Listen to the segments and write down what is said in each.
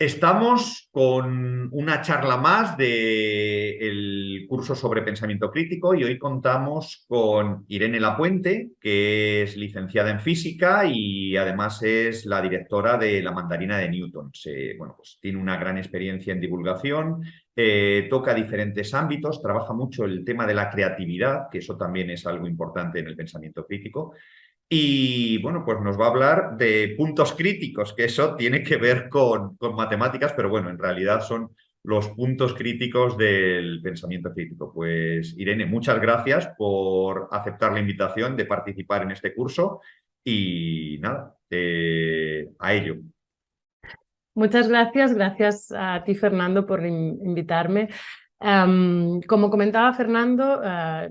Estamos con una charla más del curso sobre pensamiento crítico y hoy contamos con Irene Lapuente, que es licenciada en física y además es la directora de La Mandarina de Newton. Bueno, pues tiene una gran experiencia en divulgación, toca diferentes ámbitos, trabaja mucho el tema de la creatividad, que eso también es algo importante en el pensamiento crítico. Y bueno, pues nos va a hablar de puntos críticos, que eso tiene que ver con matemáticas, pero bueno, en realidad son los puntos críticos del pensamiento crítico. Pues Irene, muchas gracias por aceptar la invitación de participar en este curso y nada, a ello. Muchas gracias, gracias a ti, Fernando, por invitarme. Como comentaba Fernando,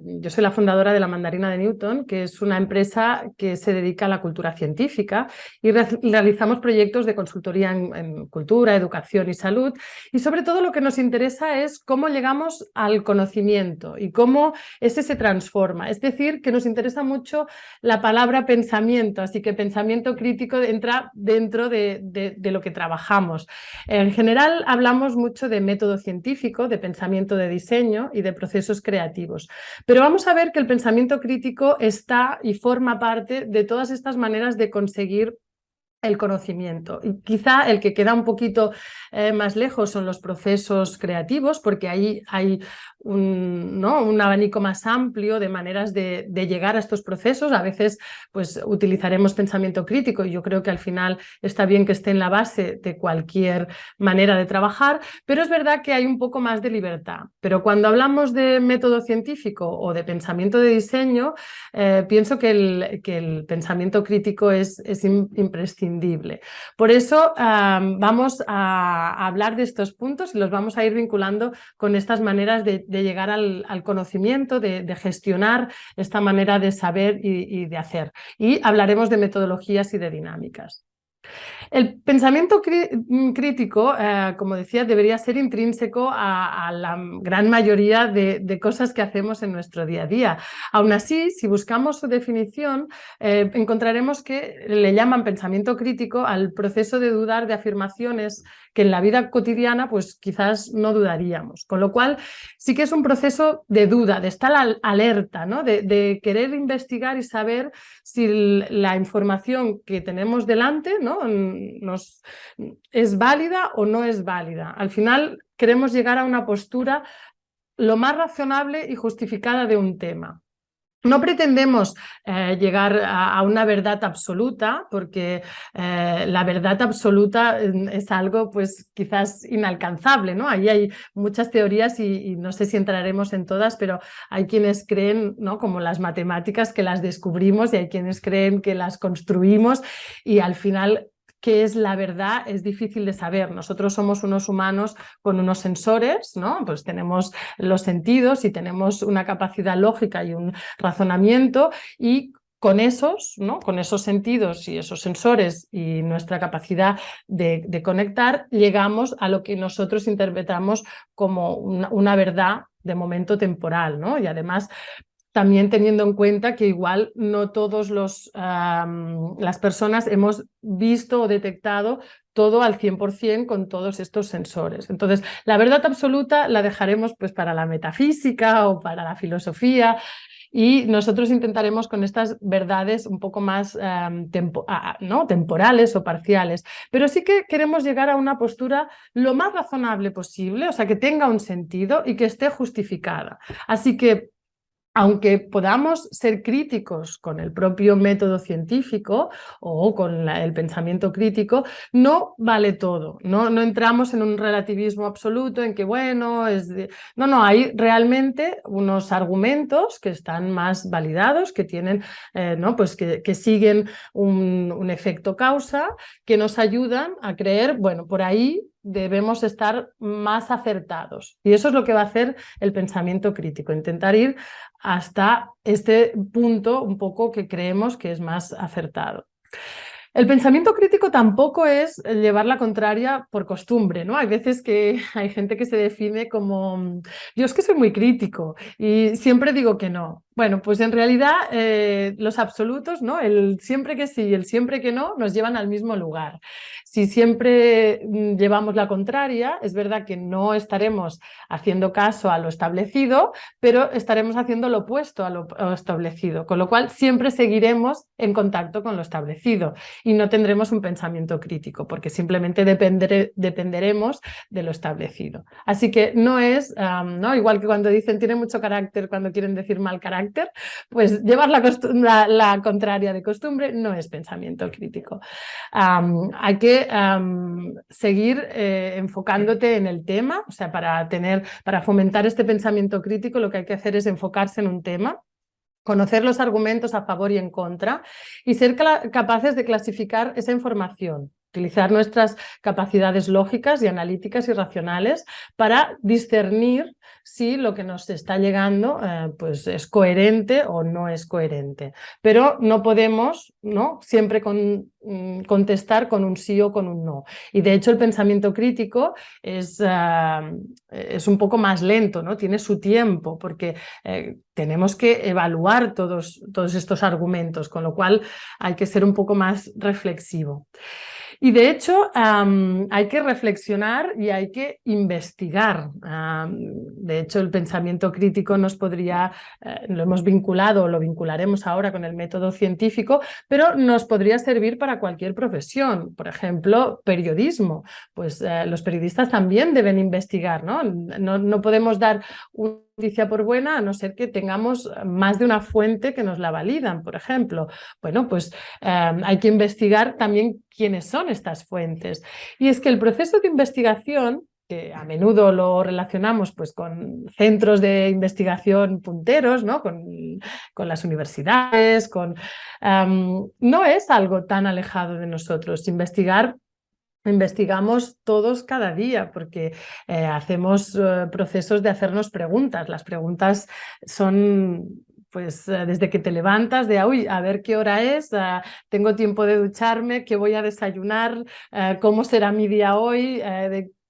yo soy la fundadora de La Mandarina de Newton, que es una empresa que se dedica a la cultura científica y realizamos proyectos de consultoría en cultura, educación y salud. Y sobre todo lo que nos interesa es cómo llegamos al conocimiento y cómo ese se transforma. Es decir, que nos interesa mucho la palabra pensamiento, así que pensamiento crítico entra dentro de lo que trabajamos. En general hablamos mucho de método científico, de pensamiento de diseño y de procesos creativos. Pero vamos a ver que el pensamiento crítico está y forma parte de todas estas maneras de conseguir el conocimiento. Y quizá el que queda un poquito más lejos son los procesos creativos, porque ahí hay un abanico más amplio de maneras de llegar a estos procesos. A veces pues, utilizaremos pensamiento crítico y yo creo que al final está bien que esté en la base de cualquier manera de trabajar, pero es verdad que hay un poco más de libertad. Pero cuando hablamos de método científico o de pensamiento de diseño, pienso que el pensamiento crítico es imprescindible. Por eso vamos a hablar de estos puntos y los vamos a ir vinculando con estas maneras de llegar al conocimiento, de gestionar esta manera de saber y de hacer. Y hablaremos de metodologías y de dinámicas. El pensamiento crítico, como decía, debería ser intrínseco a la gran mayoría de cosas que hacemos en nuestro día a día. Aún así, si buscamos su definición, encontraremos que le llaman pensamiento crítico al proceso de dudar de afirmaciones que en la vida cotidiana pues quizás no dudaríamos. Con lo cual, sí que es un proceso de duda, de estar alerta, ¿no? de querer investigar y saber si la información que tenemos delante, ¿no? es válida o no es válida. Al final queremos llegar a una postura lo más razonable y justificada de un tema. No pretendemos llegar a una verdad absoluta, porque la verdad absoluta es algo pues quizás inalcanzable, ¿no? Ahí hay muchas teorías y no sé si entraremos en todas, pero hay quienes creen, ¿no? Como las matemáticas, que las descubrimos y hay quienes creen que las construimos y al final qué es la verdad es difícil de saber. Nosotros somos unos humanos con unos sensores, ¿no? Pues tenemos los sentidos y tenemos una capacidad lógica y un razonamiento y con esos, ¿no? Con esos sentidos y esos sensores y nuestra capacidad de conectar, llegamos a lo que nosotros interpretamos como una verdad de momento temporal, ¿no? Y además también teniendo en cuenta que igual no todos las personas hemos visto o detectado todo al 100% con todos estos sensores. Entonces, la verdad absoluta la dejaremos pues para la metafísica o para la filosofía y nosotros intentaremos con estas verdades un poco más ¿no? temporales o parciales, pero sí que queremos llegar a una postura lo más razonable posible, o sea, que tenga un sentido y que esté justificada. Así que aunque podamos ser críticos con el propio método científico o con el pensamiento crítico, no vale todo, no entramos en un relativismo absoluto en que, bueno, no, hay realmente unos argumentos que están más validados, que tienen, ¿no? Pues que siguen un efecto causa, que nos ayudan a creer, bueno, por ahí debemos estar más acertados. Y eso es lo que va a hacer el pensamiento crítico, intentar ir hasta este punto un poco que creemos que es más acertado. El pensamiento crítico tampoco es llevar la contraria por costumbre, ¿no? Hay veces que hay gente que se define como yo es que soy muy crítico y siempre digo que no. Bueno, pues en realidad los absolutos, ¿no? El siempre que sí y el siempre que no nos llevan al mismo lugar. Si siempre llevamos la contraria, es verdad que no estaremos haciendo caso a lo establecido, pero estaremos haciendo lo opuesto a lo establecido, con lo cual siempre seguiremos en contacto con lo establecido y no tendremos un pensamiento crítico, porque simplemente dependeremos de lo establecido. Así que no es, ¿no? Igual que cuando dicen tiene mucho carácter, cuando quieren decir mal carácter, pues llevar la contraria de costumbre no es pensamiento crítico. Hay que seguir enfocándote en el tema, o sea, para fomentar este pensamiento crítico lo que hay que hacer es enfocarse en un tema, conocer los argumentos a favor y en contra y ser capaces de clasificar esa información. Utilizar nuestras capacidades lógicas y analíticas y racionales para discernir si lo que nos está llegando pues es coherente o no es coherente. Pero no podemos, ¿no?, siempre contestar con un sí o con un no. Y de hecho el pensamiento crítico es un poco más lento, ¿no? Tiene su tiempo porque tenemos que evaluar todos estos argumentos, con lo cual hay que ser un poco más reflexivo. Y de hecho hay que reflexionar y hay que investigar. De hecho el pensamiento crítico nos podría, lo hemos vinculado o lo vincularemos ahora con el método científico, pero nos podría servir para cualquier profesión. Por ejemplo, periodismo. Pues los periodistas también deben investigar, ¿no? No podemos dar una noticia por buena a no ser que tengamos más de una fuente que nos la validan, por ejemplo. Bueno, pues hay que investigar también quiénes son estas fuentes. Y es que el proceso de investigación, que a menudo lo relacionamos pues, con centros de investigación punteros, ¿no? con las universidades, no es algo tan alejado de nosotros. Investigamos todos cada día porque hacemos procesos de hacernos preguntas. Las preguntas son pues desde que te levantas de uy, a ver qué hora es, tengo tiempo de ducharme, qué voy a desayunar, cómo será mi día hoy,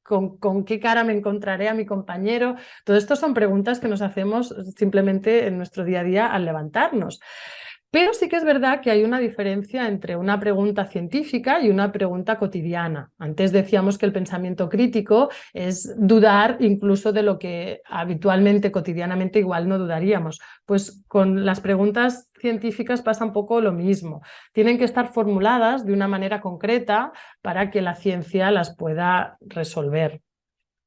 con qué cara me encontraré a mi compañero. Todo esto son preguntas que nos hacemos simplemente en nuestro día a día al levantarnos. Pero sí que es verdad que hay una diferencia entre una pregunta científica y una pregunta cotidiana. Antes decíamos que el pensamiento crítico es dudar incluso de lo que habitualmente, cotidianamente, igual no dudaríamos. Pues con las preguntas científicas pasa un poco lo mismo. Tienen que estar formuladas de una manera concreta para que la ciencia las pueda resolver.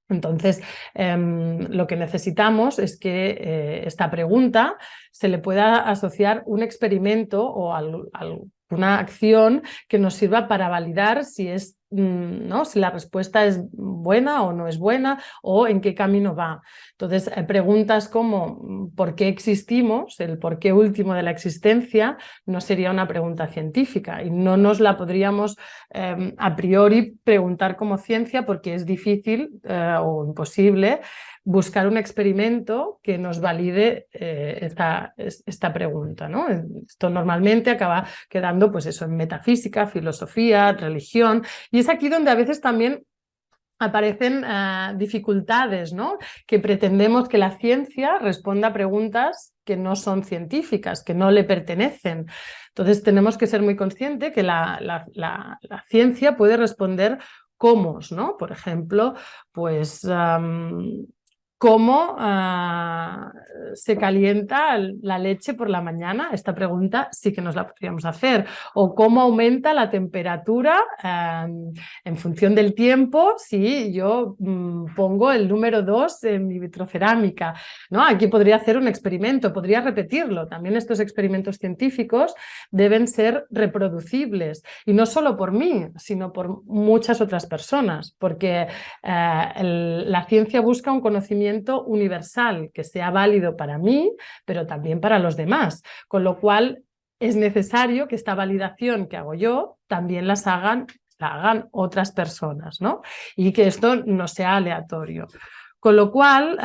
Entonces, lo que necesitamos es que esta pregunta se le pueda asociar un experimento o alguna acción que nos sirva para validar si es, ¿no?, si la respuesta es buena o no es buena o en qué camino va. Entonces, preguntas como ¿por qué existimos? El por qué último de la existencia no sería una pregunta científica y no nos la podríamos a priori preguntar como ciencia porque es difícil o imposible buscar un experimento que nos valide esta pregunta, ¿no? Esto normalmente acaba quedando pues eso, en metafísica, filosofía, religión, y es aquí donde a veces también aparecen dificultades, ¿no? Que pretendemos que la ciencia responda a preguntas que no son científicas, que no le pertenecen. Entonces tenemos que ser muy conscientes que la ciencia puede responder cómo, ¿no? Por ejemplo, pues ¿cómo se calienta la leche por la mañana? Esta pregunta sí que nos la podríamos hacer. O ¿cómo aumenta la temperatura en función del tiempo si yo pongo el número 2 en mi vitrocerámica, ¿no? Aquí podría hacer un experimento, podría repetirlo. También estos experimentos científicos deben ser reproducibles. Y no solo por mí, sino por muchas otras personas. Porque la ciencia busca un conocimiento universal que sea válido para mí, pero también para los demás, con lo cual es necesario que esta validación que hago yo también la hagan otras personas, ¿no? Y que esto no sea aleatorio. Con lo cual,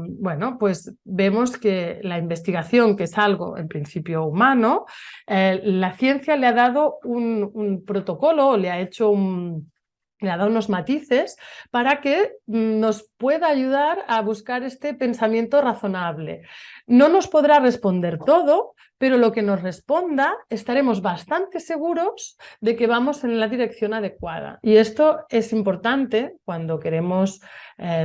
bueno, pues vemos que la investigación, que es algo en principio humano, la ciencia le ha dado un protocolo, le ha hecho le ha dado unos matices para que nos pueda ayudar a buscar este pensamiento razonable. No nos podrá responder todo, pero lo que nos responda estaremos bastante seguros de que vamos en la dirección adecuada. Y esto es importante cuando queremos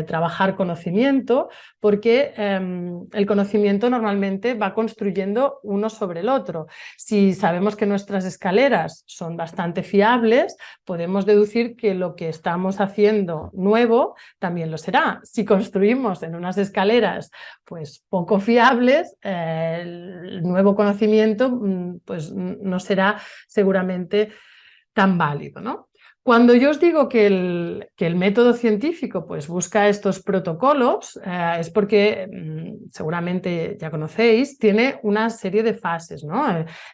trabajar conocimiento, porque el conocimiento normalmente va construyendo uno sobre el otro. Si sabemos que nuestras escaleras son bastante fiables, podemos deducir que lo que estamos haciendo nuevo también lo será. Si construimos en unas escaleras pues poco fiables, el nuevo conocimiento pues no será seguramente tan válido, ¿no? Cuando yo os digo que el método científico pues, busca estos protocolos, es porque seguramente ya conocéis, tiene una serie de fases, ¿no?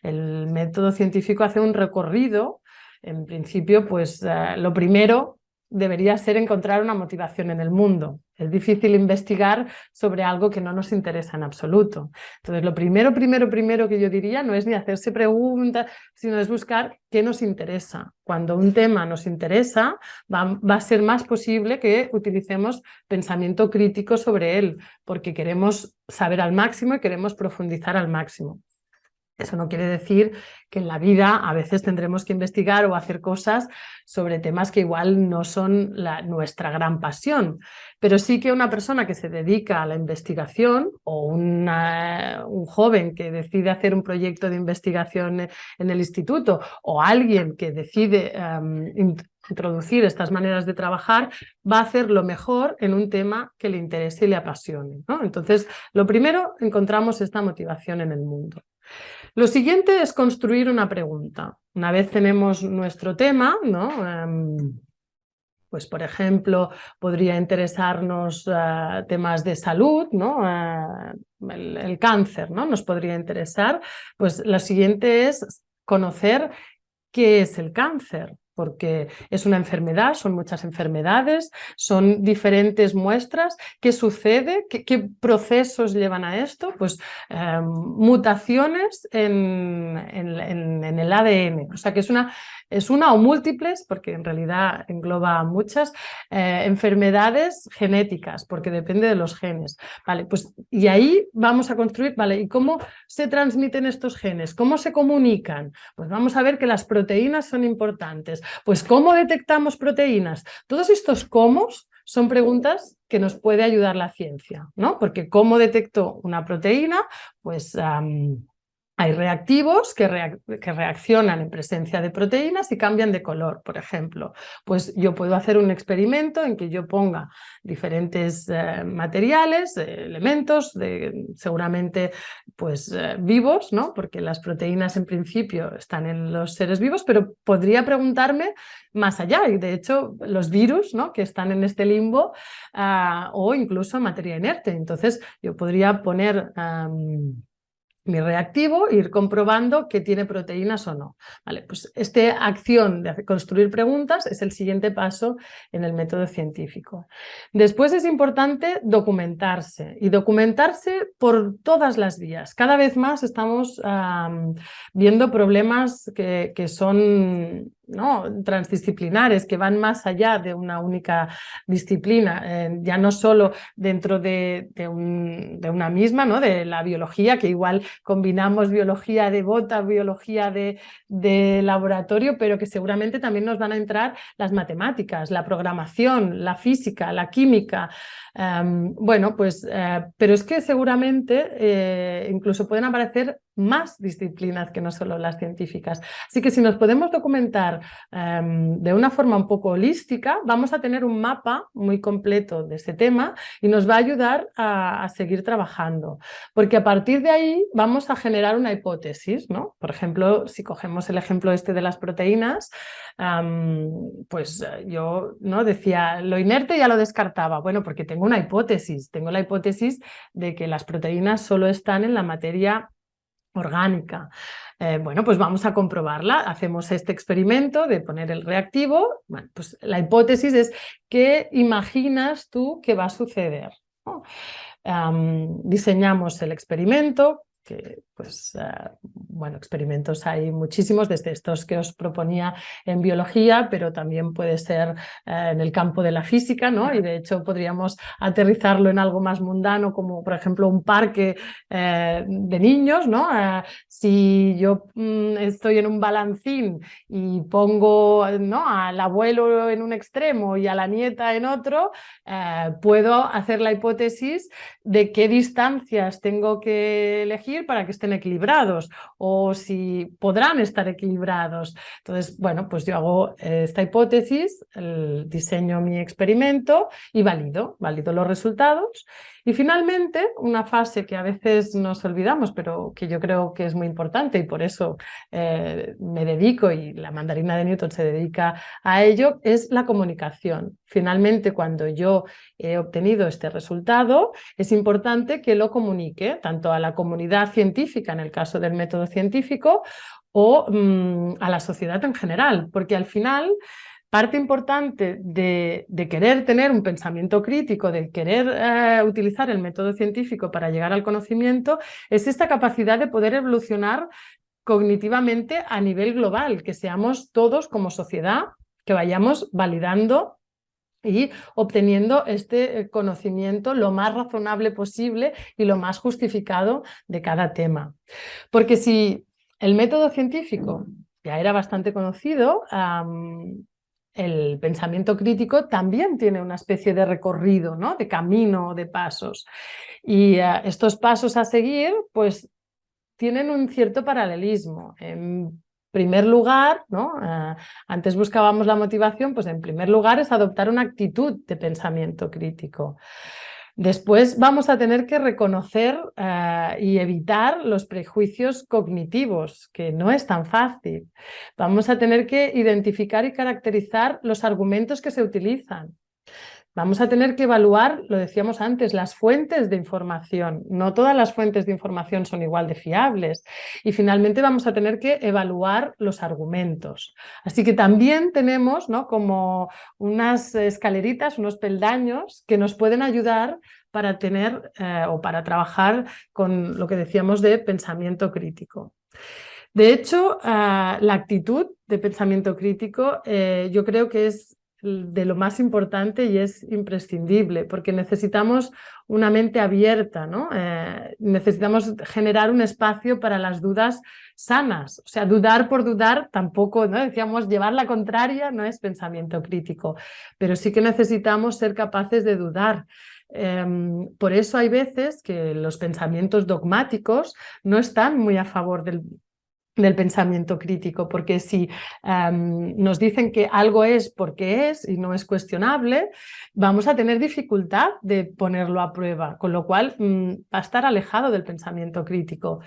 El método científico hace un recorrido. En principio, pues lo primero debería ser encontrar una motivación en el mundo. Es difícil investigar sobre algo que no nos interesa en absoluto. Entonces, lo primero que yo diría no es ni hacerse preguntas, sino es buscar qué nos interesa. Cuando un tema nos interesa, va a ser más posible que utilicemos pensamiento crítico sobre él, porque queremos saber al máximo y queremos profundizar al máximo. Eso no quiere decir que en la vida a veces tendremos que investigar o hacer cosas sobre temas que igual no son nuestra gran pasión, pero sí que una persona que se dedica a la investigación o un joven que decide hacer un proyecto de investigación en el instituto o alguien que decide introducir estas maneras de trabajar, va a hacer lo mejor en un tema que le interese y le apasione, ¿no? Entonces, lo primero, encontramos esta motivación en el mundo. Lo siguiente es construir una pregunta. Una vez tenemos nuestro tema, ¿no? Pues, por ejemplo, podría interesarnos temas de salud, ¿no? El cáncer, ¿no? Nos podría interesar. Pues lo siguiente es conocer qué es el cáncer, porque es una enfermedad, son muchas enfermedades, son diferentes muestras. ¿Qué sucede? ¿Qué procesos llevan a esto? Pues mutaciones en el ADN, o sea que es una o múltiples, porque en realidad engloba muchas enfermedades genéticas, porque depende de los genes. Vale, pues, y ahí vamos a construir, vale, ¿y cómo se transmiten estos genes? ¿Cómo se comunican? Pues vamos a ver que las proteínas son importantes. Pues ¿cómo detectamos proteínas? Todos estos cómo son preguntas que nos puede ayudar la ciencia, ¿no? Porque ¿cómo detecto una proteína? Pues hay reactivos que reaccionan en presencia de proteínas y cambian de color, por ejemplo. Pues yo puedo hacer un experimento en que yo ponga diferentes materiales, elementos, seguramente pues, vivos, ¿no? Porque las proteínas en principio están en los seres vivos, pero podría preguntarme más allá, y de hecho los virus, ¿no? Que están en este limbo, o incluso materia inerte. Entonces yo podría poner mi reactivo e ir comprobando que tiene proteínas o no. Vale, pues esta acción de construir preguntas es el siguiente paso en el método científico. Después es importante documentarse, y documentarse por todas las vías. Cada vez más estamos viendo problemas que son, ¿no?, transdisciplinares, que van más allá de una única disciplina, ya no solo dentro de una misma, ¿no?, de la biología, que igual combinamos biología de bota, biología de laboratorio, pero que seguramente también nos van a entrar las matemáticas, la programación, la física, la química. Bueno, pues, pero es que seguramente incluso pueden aparecer más disciplinas que no solo las científicas. Así que si nos podemos documentar de una forma un poco holística, vamos a tener un mapa muy completo de ese tema y nos va a ayudar a seguir trabajando, porque a partir de ahí vamos a generar una hipótesis, ¿no? Por ejemplo, si cogemos el ejemplo este de las proteínas, pues yo, ¿no?, decía, lo inerte ya lo descartaba. Bueno, porque tengo una hipótesis, tengo la hipótesis de que las proteínas solo están en la materia orgánica. Bueno, pues vamos a comprobarla. Hacemos este experimento de poner el reactivo. Bueno, pues la hipótesis es ¿qué imaginas tú que va a suceder? ¿No? Diseñamos el experimento, que pues bueno, experimentos hay muchísimos, desde estos que os proponía en biología, pero también puede ser en el campo de la física, ¿no? Y de hecho podríamos aterrizarlo en algo más mundano, como por ejemplo un parque de niños, ¿no? Si yo estoy en un balancín y pongo, ¿no?, al abuelo en un extremo y a la nieta en otro, puedo hacer la hipótesis de qué distancias tengo que elegir para que estén equilibrados o si podrán estar equilibrados. Entonces, bueno, pues yo hago esta hipótesis, diseño mi experimento y valido los resultados. Y finalmente, una fase que a veces nos olvidamos, pero que yo creo que es muy importante y por eso me dedico, y la mandarina de Newton se dedica a ello, es la comunicación. Finalmente, cuando yo he obtenido este resultado, es importante que lo comunique tanto a la comunidad científica, en el caso del método científico, o a la sociedad en general, porque al final parte importante de querer tener un pensamiento crítico, de querer utilizar el método científico para llegar al conocimiento, es esta capacidad de poder evolucionar cognitivamente a nivel global, que seamos todos como sociedad, que vayamos validando y obteniendo este conocimiento lo más razonable posible y lo más justificado de cada tema. Porque si el método científico ya era bastante conocido, el pensamiento crítico también tiene una especie de recorrido, ¿no?, de camino, de pasos. Y estos pasos a seguir, pues tienen un cierto paralelismo. En primer lugar, ¿no?, antes buscábamos la motivación, pues en primer lugar es adoptar una actitud de pensamiento crítico. Después vamos a tener que reconocer y evitar los prejuicios cognitivos, que no es tan fácil. Vamos a tener que identificar y caracterizar los argumentos que se utilizan. Vamos a tener que evaluar, lo decíamos antes, las fuentes de información. No todas las fuentes de información son igual de fiables. Y finalmente vamos a tener que evaluar los argumentos. Así que también tenemos, ¿no?, como unas escaleritas, unos peldaños que nos pueden ayudar para tener o para trabajar con lo que decíamos de pensamiento crítico. De hecho, la actitud de pensamiento crítico yo creo que es de lo más importante y es imprescindible, porque necesitamos una mente abierta, ¿no? Necesitamos generar un espacio para las dudas sanas. O sea, dudar por dudar tampoco, ¿no? Decíamos, llevar la contraria no es pensamiento crítico, pero sí que necesitamos ser capaces de dudar. Por eso hay veces que los pensamientos dogmáticos no están muy a favor del pensamiento crítico, porque si nos dicen que algo es porque es y no es cuestionable, vamos a tener dificultad de ponerlo a prueba, con lo cual va a estar alejado del pensamiento crítico.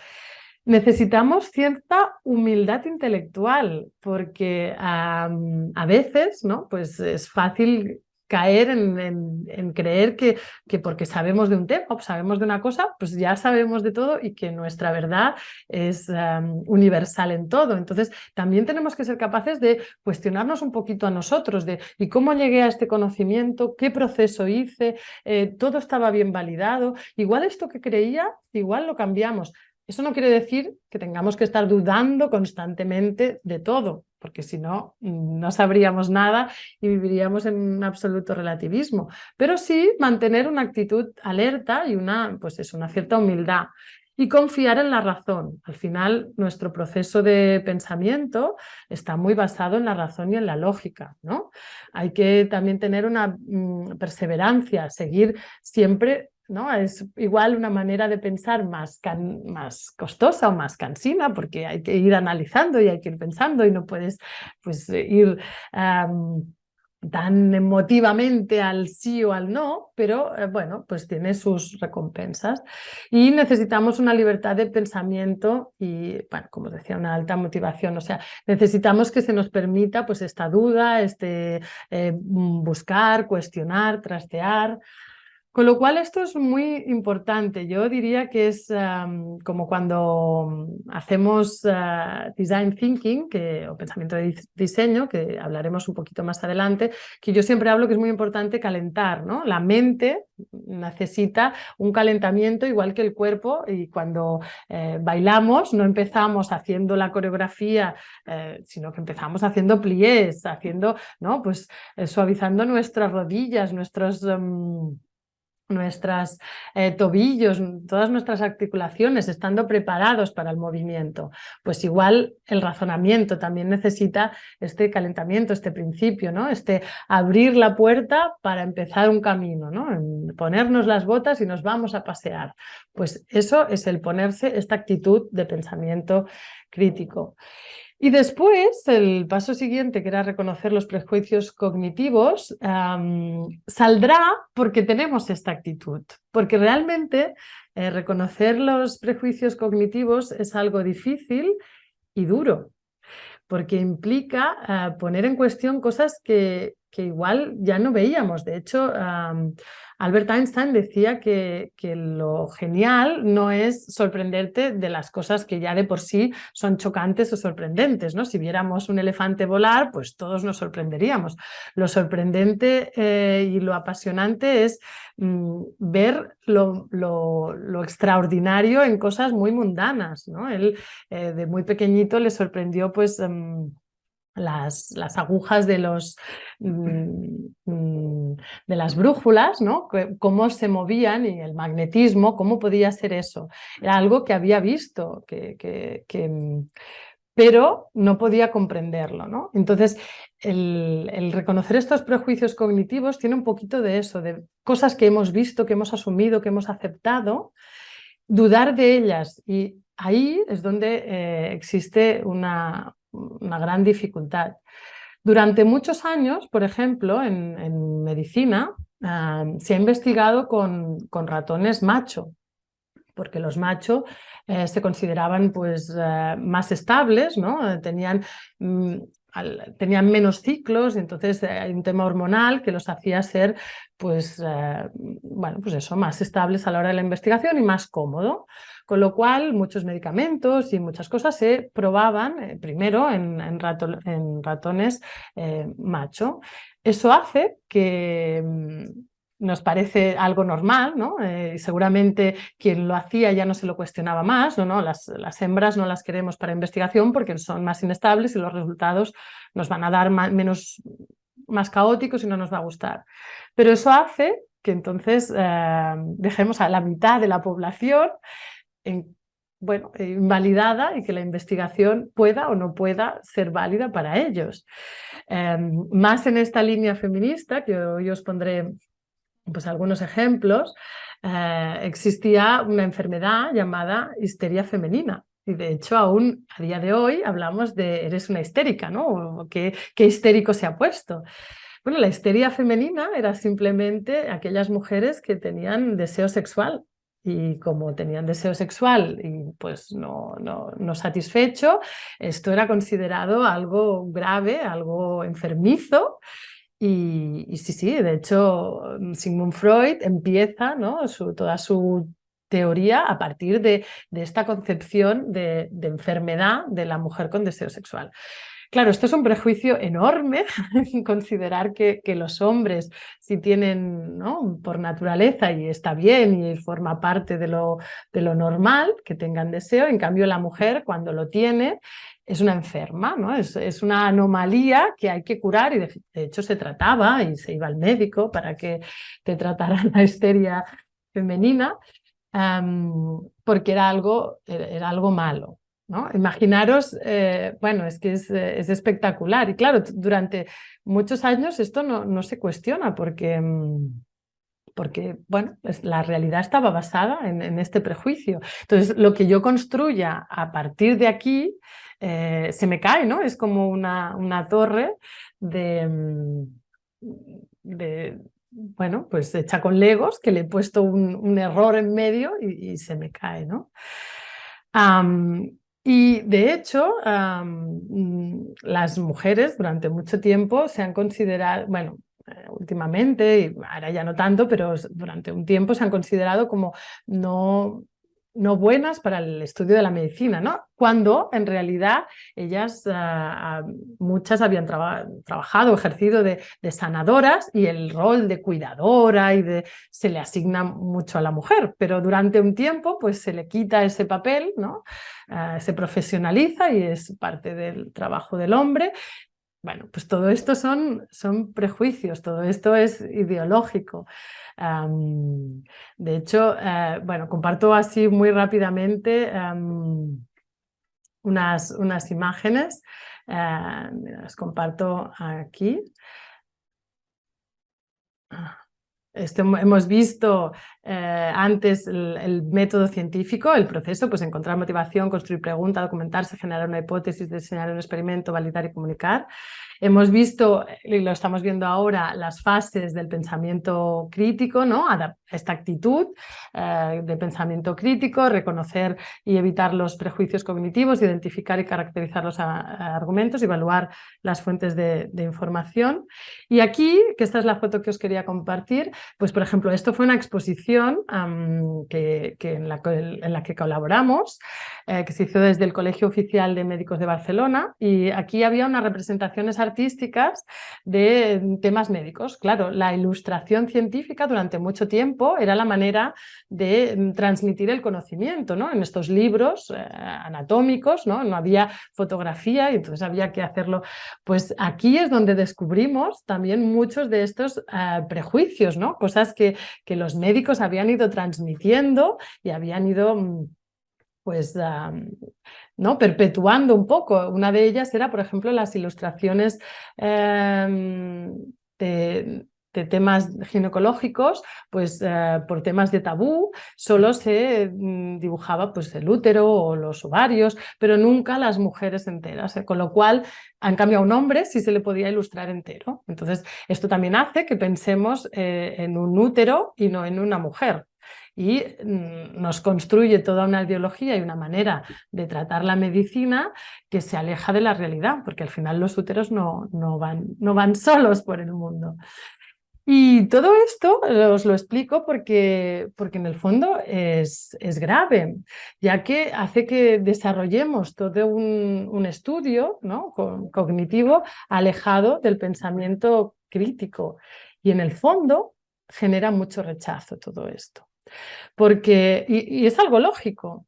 Necesitamos cierta humildad intelectual, porque a veces, ¿no?, pues es fácil caer en creer que porque sabemos de un tema o sabemos de una cosa, pues ya sabemos de todo y que nuestra verdad es universal en todo. Entonces, también tenemos que ser capaces de cuestionarnos un poquito a nosotros, de ¿y cómo llegué a este conocimiento? ¿Qué proceso hice? ¿Todo estaba bien validado? Igual esto que creía, igual lo cambiamos. Eso no quiere decir que tengamos que estar dudando constantemente de todo, porque si no, no sabríamos nada y viviríamos en un absoluto relativismo. Pero sí mantener una actitud alerta y pues es una cierta humildad. Y confiar en la razón. Al final, nuestro proceso de pensamiento está muy basado en la razón y en la lógica, ¿no? Hay que también tener una perseverancia, seguir siempre, ¿no? Es igual una manera de pensar más costosa o más cansina, porque hay que ir analizando y hay que ir pensando y no puedes pues, ir tan emotivamente al sí o al no, pero bueno, pues tiene sus recompensas. Y necesitamos una libertad de pensamiento y, bueno, como decía, una alta motivación. O sea, necesitamos que se nos permita pues esta duda, buscar, cuestionar, trastear. Con lo cual esto es muy importante. Yo diría que es como cuando hacemos design thinking o pensamiento de diseño, que hablaremos un poquito más adelante, que yo siempre hablo que es muy importante calentar, ¿no? La mente necesita un calentamiento igual que el cuerpo, y cuando bailamos no empezamos haciendo la coreografía, sino que empezamos haciendo pliés, haciendo, ¿no? Pues suavizando nuestras rodillas, nuestros tobillos, todas nuestras articulaciones, estando preparados para el movimiento. Pues igual el razonamiento también necesita este calentamiento, este principio, ¿no? Este abrir la puerta para empezar un camino, ¿no? Ponernos las botas y nos vamos a pasear. Pues eso es el ponerse esta actitud de pensamiento crítico. Y después, el paso siguiente, que era reconocer los prejuicios cognitivos, saldrá porque tenemos esta actitud, porque realmente reconocer los prejuicios cognitivos es algo difícil y duro, porque implica poner en cuestión cosas que igual ya no veíamos. De hecho, Albert Einstein decía que lo genial no es sorprenderte de las cosas que ya de por sí son chocantes o sorprendentes, ¿no? Si viéramos un elefante volar, pues todos nos sorprenderíamos. Lo sorprendente y lo apasionante es ver lo extraordinario en cosas muy mundanas, ¿no? Él de muy pequeñito le sorprendió pues las agujas de de las brújulas, ¿no? Cómo se movían, y el magnetismo, cómo podía ser eso. Era algo que había visto, pero no podía comprenderlo, ¿no? Entonces, el reconocer estos prejuicios cognitivos tiene un poquito de eso, de cosas que hemos visto, que hemos asumido, que hemos aceptado, dudar de ellas, y ahí es donde existe una gran dificultad. Durante muchos años, por ejemplo, en medicina, se ha investigado con ratones macho, porque los machos se consideraban pues, más estables, ¿no? Tenían menos ciclos, y entonces hay un tema hormonal que los hacía ser pues, bueno, pues eso, más estables a la hora de la investigación y más cómodo. Con lo cual, muchos medicamentos y muchas cosas se probaban primero en ratones macho. Eso hace que nos parece algo normal, ¿no? Seguramente quien lo hacía ya no se lo cuestionaba más, ¿no? Las hembras no las queremos para investigación porque son más inestables y los resultados nos van a dar más caóticos y no nos va a gustar. Pero eso hace que entonces dejemos a la mitad de la población invalidada, y que la investigación pueda o no pueda ser válida para ellos. Más en esta línea feminista, que hoy os pondré pues algunos ejemplos, existía una enfermedad llamada histeria femenina. Y de hecho, aún a día de hoy hablamos de eres una histérica, ¿no? ¿Qué histérico se ha puesto? Bueno, la histeria femenina era simplemente aquellas mujeres que tenían deseo sexual, y como tenían deseo sexual y pues no satisfecho, esto era considerado algo grave, algo enfermizo. Y sí, de hecho, Sigmund Freud empieza, ¿no? toda su teoría a partir de esta concepción de enfermedad de la mujer con deseo sexual. Claro, esto es un prejuicio enorme, considerar que los hombres, si tienen, ¿no? por naturaleza, y está bien y forma parte de lo normal, que tengan deseo. En cambio, la mujer, cuando lo tiene, es una enferma, ¿no? Es una anomalía que hay que curar, y de hecho se trataba y se iba al médico para que te tratara la histeria femenina, porque era algo malo, ¿no? Imaginaros, bueno, es que es espectacular. Y claro, durante muchos años esto no se cuestiona porque bueno, la realidad estaba basada en este prejuicio. Entonces, lo que yo construya a partir de aquí se me cae, ¿no? Es como una torre bueno, pues hecha con legos, que le he puesto un error en medio y se me cae, ¿no? Y de hecho, las mujeres durante mucho tiempo se han considerado, bueno, últimamente, y ahora ya no tanto, pero durante un tiempo se han considerado como no buenas para el estudio de la medicina, ¿no? Cuando en realidad ellas, muchas habían trabajado, ejercido de sanadoras, y el rol de cuidadora se le asigna mucho a la mujer, pero durante un tiempo pues se le quita ese papel, ¿no? Se profesionaliza y es parte del trabajo del hombre. Bueno, pues todo esto son prejuicios, todo esto es ideológico. De hecho, bueno, comparto así muy rápidamente unas imágenes. Las comparto aquí. Hemos visto antes el método científico, el proceso, pues encontrar motivación, construir preguntas, documentarse, generar una hipótesis, diseñar un experimento, validar y comunicar. Hemos visto, y lo estamos viendo ahora, las fases del pensamiento crítico, ¿no? Esta actitud de pensamiento crítico, reconocer y evitar los prejuicios cognitivos, identificar y caracterizar los argumentos, evaluar las fuentes de información. Y aquí, que esta es la foto que os quería compartir, pues por ejemplo, esto fue una exposición en la que colaboramos, que se hizo desde el Colegio Oficial de Médicos de Barcelona, y aquí había unas representaciones artísticas de temas médicos. Claro, la ilustración científica durante mucho tiempo era la manera de transmitir el conocimiento, ¿no? En estos libros anatómicos, ¿no? No había fotografía y entonces había que hacerlo. Pues aquí es donde descubrimos también muchos de estos prejuicios, ¿no? Cosas que los médicos habían ido transmitiendo y habían ido pues ¿no? perpetuando un poco. Una de ellas era, por ejemplo, las ilustraciones de temas ginecológicos, pues por temas de tabú solo se dibujaba pues el útero o los ovarios, pero nunca las mujeres enteras, con lo cual, en cambio, a un hombre sí se le podía ilustrar entero. Entonces, esto también hace que pensemos en un útero y no en una mujer. Y nos construye toda una ideología y una manera de tratar la medicina que se aleja de la realidad, porque al final los úteros no van solos por el mundo. Y todo esto os lo explico porque en el fondo es grave, ya que hace que desarrollemos todo un estudio, ¿no? cognitivo alejado del pensamiento crítico. Y en el fondo genera mucho rechazo todo esto. Y es algo lógico,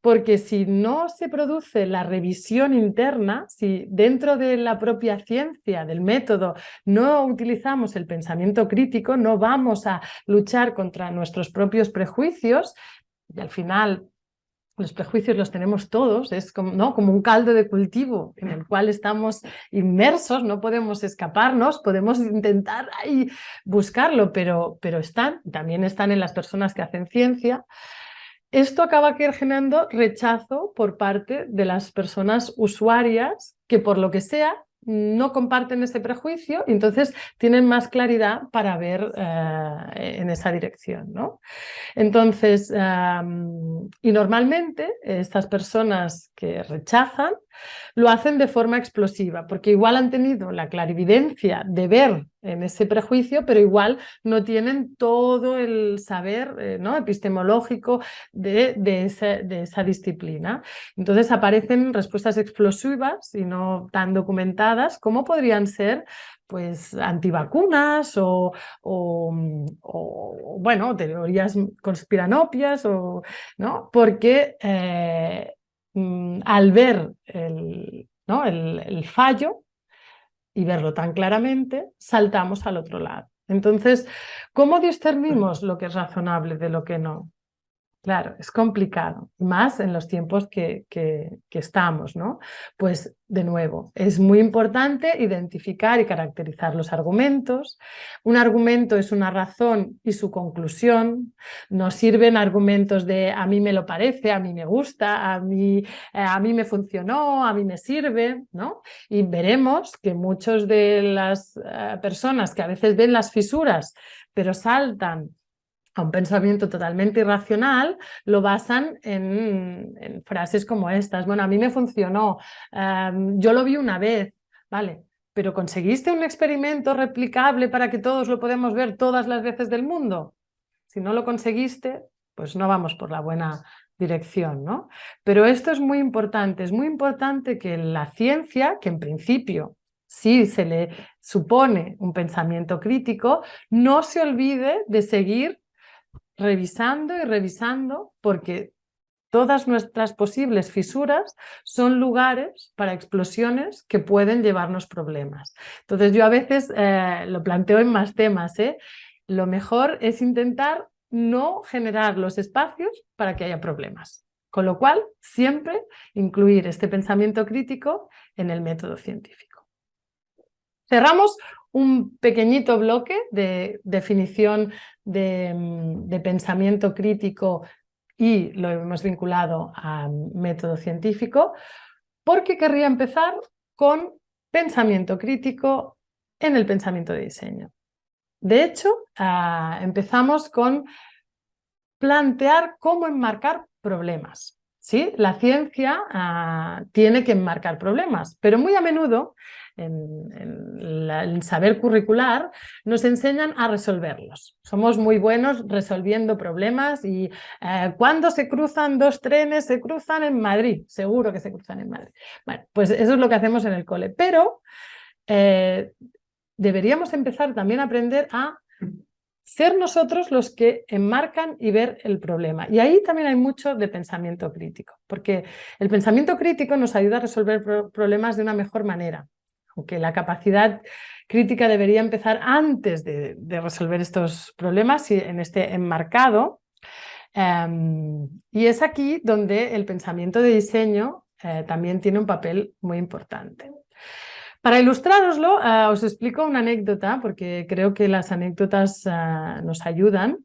porque si no se produce la revisión interna, si dentro de la propia ciencia, del método, no utilizamos el pensamiento crítico, no vamos a luchar contra nuestros propios prejuicios, y al final los prejuicios los tenemos todos, es como, ¿no? como un caldo de cultivo en el cual estamos inmersos, no podemos escaparnos, podemos intentar ahí buscarlo, pero también están en las personas que hacen ciencia. Esto acaba generando rechazo por parte de las personas usuarias que, por lo que sea, no comparten ese prejuicio y entonces tienen más claridad para ver en esa dirección, ¿no? Entonces, y normalmente estas personas que rechazan lo hacen de forma explosiva, porque igual han tenido la clarividencia de ver en ese prejuicio, pero igual no tienen todo el saber ¿no? epistemológico de esa disciplina. Entonces aparecen respuestas explosivas y no tan documentadas, como podrían ser pues antivacunas o bueno, teorías conspiranoias, ¿no? Porque al ver ¿no? el fallo y verlo tan claramente, saltamos al otro lado. Entonces, ¿cómo discernimos lo que es razonable de lo que no? Claro, es complicado, más en los tiempos que estamos, ¿no? Pues, de nuevo, es muy importante identificar y caracterizar los argumentos. Un argumento es una razón y su conclusión. Nos sirven argumentos de a mí me lo parece, a mí me gusta, a mí me funcionó, a mí me sirve, ¿no? Y veremos que muchas de las personas que a veces ven las fisuras, pero saltan a un pensamiento totalmente irracional, lo basan en frases como estas. Bueno, a mí me funcionó, yo lo vi una vez, vale, pero ¿conseguiste un experimento replicable para que todos lo podamos ver todas las veces del mundo? Si no lo conseguiste, pues no vamos por la buena dirección, ¿no? Pero esto es muy importante que la ciencia, que en principio sí se le supone un pensamiento crítico, no se olvide de seguir revisando y revisando, porque todas nuestras posibles fisuras son lugares para explosiones que pueden llevarnos problemas. Entonces yo a veces lo planteo en más temas, ¿eh? Lo mejor es intentar no generar los espacios para que haya problemas. Con lo cual, siempre incluir este pensamiento crítico en el método científico. Cerramos un pequeñito bloque de definición de pensamiento crítico y lo hemos vinculado al método científico, porque querría empezar con pensamiento crítico en el pensamiento de diseño. De hecho, empezamos con plantear cómo enmarcar problemas. ¿Sí? La ciencia tiene que enmarcar problemas, pero muy a menudo en el saber curricular nos enseñan a resolverlos. Somos muy buenos resolviendo problemas y cuando se cruzan dos trenes, se cruzan en Madrid, seguro que se cruzan en Madrid. Bueno, pues eso es lo que hacemos en el cole, pero deberíamos empezar también a aprender a ser nosotros los que enmarcan y ver el problema. Y ahí también hay mucho de pensamiento crítico, porque el pensamiento crítico nos ayuda a resolver problemas de una mejor manera, aunque la capacidad crítica debería empezar antes de resolver estos problemas y en este enmarcado. Y es aquí donde el pensamiento de diseño también tiene un papel muy importante. Para ilustraroslo, os explico una anécdota, porque creo que las anécdotas nos ayudan,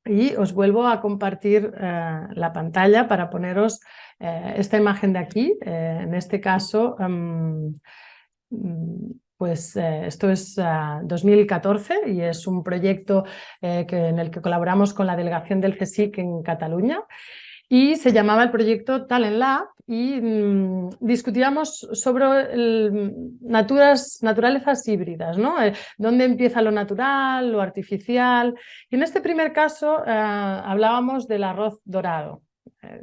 y os vuelvo a compartir la pantalla para poneros esta imagen de aquí. En este caso, pues esto es 2014 y es un proyecto en el que colaboramos con la delegación del CSIC en Cataluña. Y se llamaba el proyecto Talent Lab y discutíamos sobre naturalezas híbridas, ¿no? Dónde empieza lo natural, lo artificial. Y en este primer caso hablábamos del arroz dorado.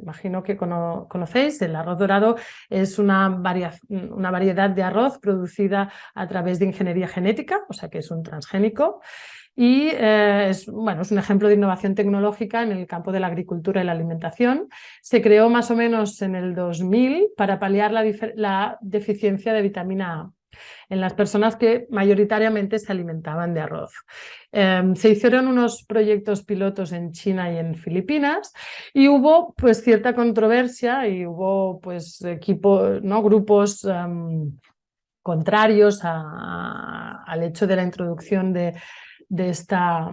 Imagino que conocéis, el arroz dorado es una variedad de arroz producida a través de ingeniería genética, o sea que es un transgénico. Y es un ejemplo de innovación tecnológica en el campo de la agricultura y la alimentación. Se creó más o menos en el 2000 para paliar la deficiencia de vitamina A en las personas que mayoritariamente se alimentaban de arroz. Se hicieron unos proyectos pilotos en China y en Filipinas y hubo pues cierta controversia y hubo pues grupos contrarios al hecho de la introducción de esta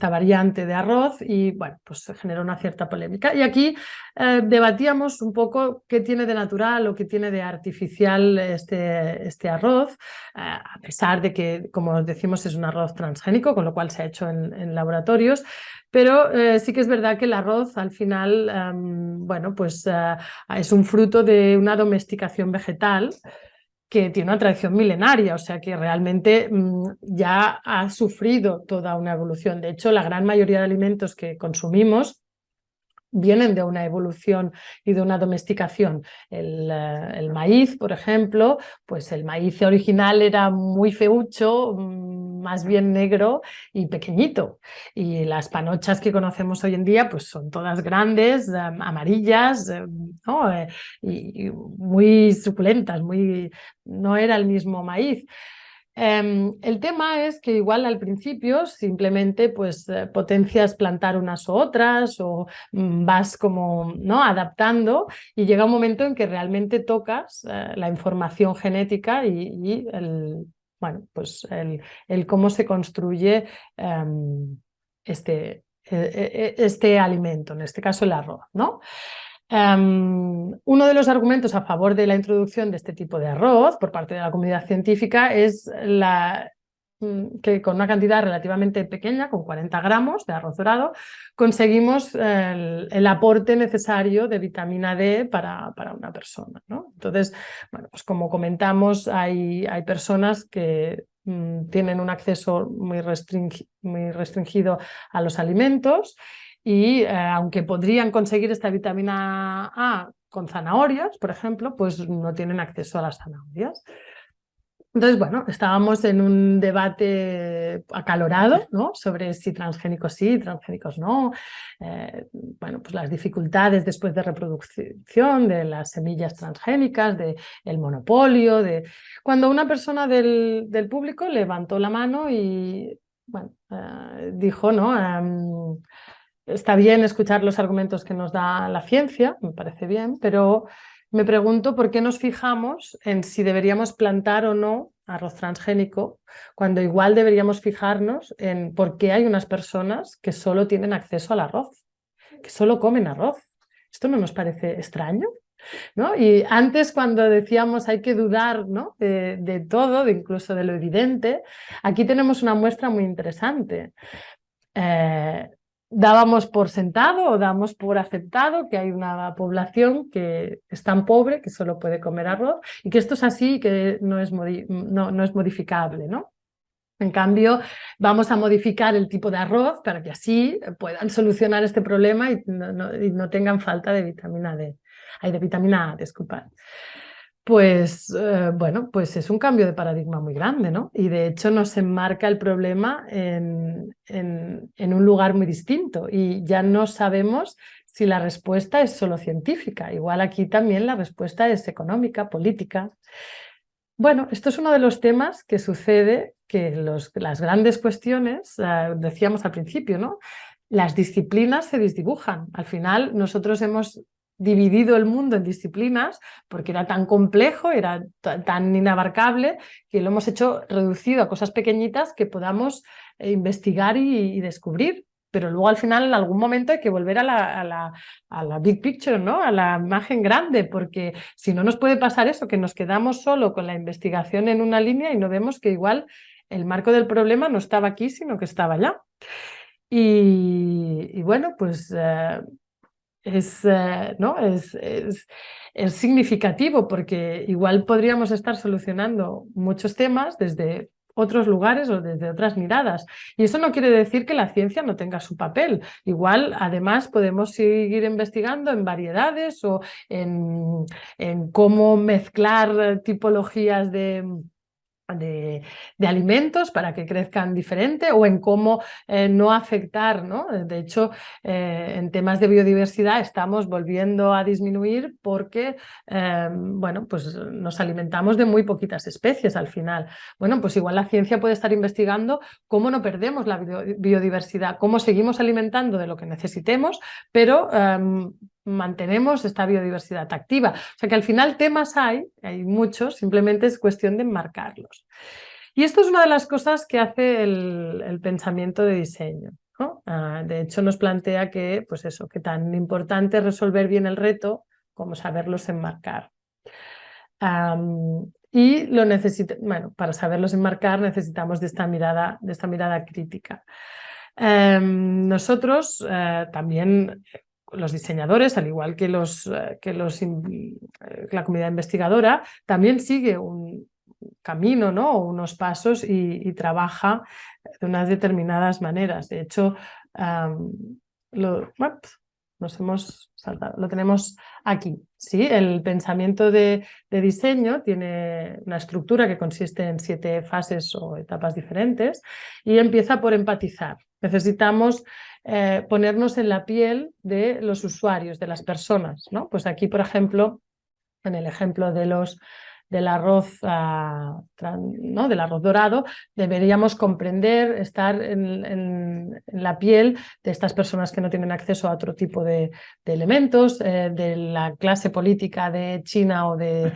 variante de arroz y bueno, pues se generó una cierta polémica. Y aquí debatíamos un poco qué tiene de natural o qué tiene de artificial este arroz, a pesar de que, como decimos, es un arroz transgénico, con lo cual se ha hecho en laboratorios. Pero sí que es verdad que el arroz al final, es un fruto de una domesticación vegetal que tiene una tradición milenaria, o sea que realmente ya ha sufrido toda una evolución. De hecho, la gran mayoría de alimentos que consumimos vienen de una evolución y de una domesticación. El maíz, por ejemplo, pues el maíz original era muy feucho, más bien negro y pequeñito. Y las panochas que conocemos hoy en día pues son todas grandes, amarillas, ¿no? Y muy suculentas, no era el mismo maíz. El tema es que igual al principio simplemente pues potencias plantar unas u otras o vas como ¿no? adaptando y llega un momento en que realmente tocas la información genética y el cómo se construye este alimento, en este caso el arroz, ¿no? Uno de los argumentos a favor de la introducción de este tipo de arroz por parte de la comunidad científica es que con una cantidad relativamente pequeña, con 40 gramos de arroz dorado, conseguimos el aporte necesario de vitamina D para una persona, ¿no? Entonces, bueno, pues como comentamos, hay personas que tienen un acceso muy restringido a los alimentos y aunque podrían conseguir esta vitamina A con zanahorias, por ejemplo, pues no tienen acceso a las zanahorias. Entonces, bueno, estábamos en un debate acalorado, ¿no? Sobre si transgénicos sí, transgénicos no. Bueno, pues las dificultades después de reproducción de las semillas transgénicas, del monopolio, Cuando una persona del público levantó la mano y, bueno, dijo, ¿no? Está bien escuchar los argumentos que nos da la ciencia, me parece bien, pero me pregunto por qué nos fijamos en si deberíamos plantar o no arroz transgénico, cuando igual deberíamos fijarnos en por qué hay unas personas que solo tienen acceso al arroz, que solo comen arroz. ¿Esto no nos parece extraño? ¿No? Y antes, cuando decíamos hay que dudar, ¿no? de todo, incluso de lo evidente, aquí tenemos una muestra muy interesante. Dábamos por sentado o damos por aceptado que hay una población que es tan pobre que solo puede comer arroz y que esto es así y que no es modificable, ¿no? En cambio, vamos a modificar el tipo de arroz para que así puedan solucionar este problema y no tengan falta de vitamina D. Hay de vitamina A, disculpad. Pues bueno, pues es un cambio de paradigma muy grande, ¿no? Y de hecho nos enmarca el problema en un lugar muy distinto y ya no sabemos si la respuesta es solo científica. Igual aquí también la respuesta es económica, política. Bueno, esto es uno de los temas que sucede que las grandes cuestiones, decíamos al principio, ¿no? Las disciplinas se desdibujan. Al final nosotros hemos dividido el mundo en disciplinas porque era tan complejo, era tan inabarcable, que lo hemos hecho reducido a cosas pequeñitas que podamos investigar y descubrir. Pero luego al final en algún momento hay que volver a la big picture, ¿no? A la imagen grande, porque si no nos puede pasar eso, que nos quedamos solo con la investigación en una línea y no vemos que igual el marco del problema no estaba aquí, sino que estaba allá. Y bueno, pues ¿no? Es significativo porque igual podríamos estar solucionando muchos temas desde otros lugares o desde otras miradas. Y eso no quiere decir que la ciencia no tenga su papel. Igual, además, podemos seguir investigando en variedades o en cómo mezclar tipologías de alimentos para que crezcan diferente o en cómo no afectar, ¿no? De hecho, en temas de biodiversidad estamos volviendo a disminuir porque, bueno, pues nos alimentamos de muy poquitas especies al final. Bueno, pues igual la ciencia puede estar investigando cómo no perdemos la biodiversidad, cómo seguimos alimentando de lo que necesitemos, pero mantenemos esta biodiversidad activa. O sea que al final temas hay muchos, simplemente es cuestión de enmarcarlos. Y esto es una de las cosas que hace el pensamiento de diseño, ¿no? De hecho nos plantea que, pues eso, que tan importante es resolver bien el reto como saberlos enmarcar. Y bueno, para saberlos enmarcar necesitamos de esta mirada crítica. Nosotros también, los diseñadores, al igual que la comunidad investigadora, también sigue un camino, ¿no? O unos pasos y trabaja de unas determinadas maneras. De hecho, nos hemos saltado, lo tenemos aquí. ¿Sí? El pensamiento de diseño tiene una estructura que consiste en 7 fases o etapas diferentes y empieza por empatizar. Necesitamos ponernos en la piel de los usuarios, de las personas, ¿no? Pues aquí, por ejemplo, en el ejemplo del arroz, ¿no? Del arroz dorado, deberíamos comprender, estar en la piel de estas personas que no tienen acceso a otro tipo de elementos, de la clase política de China o de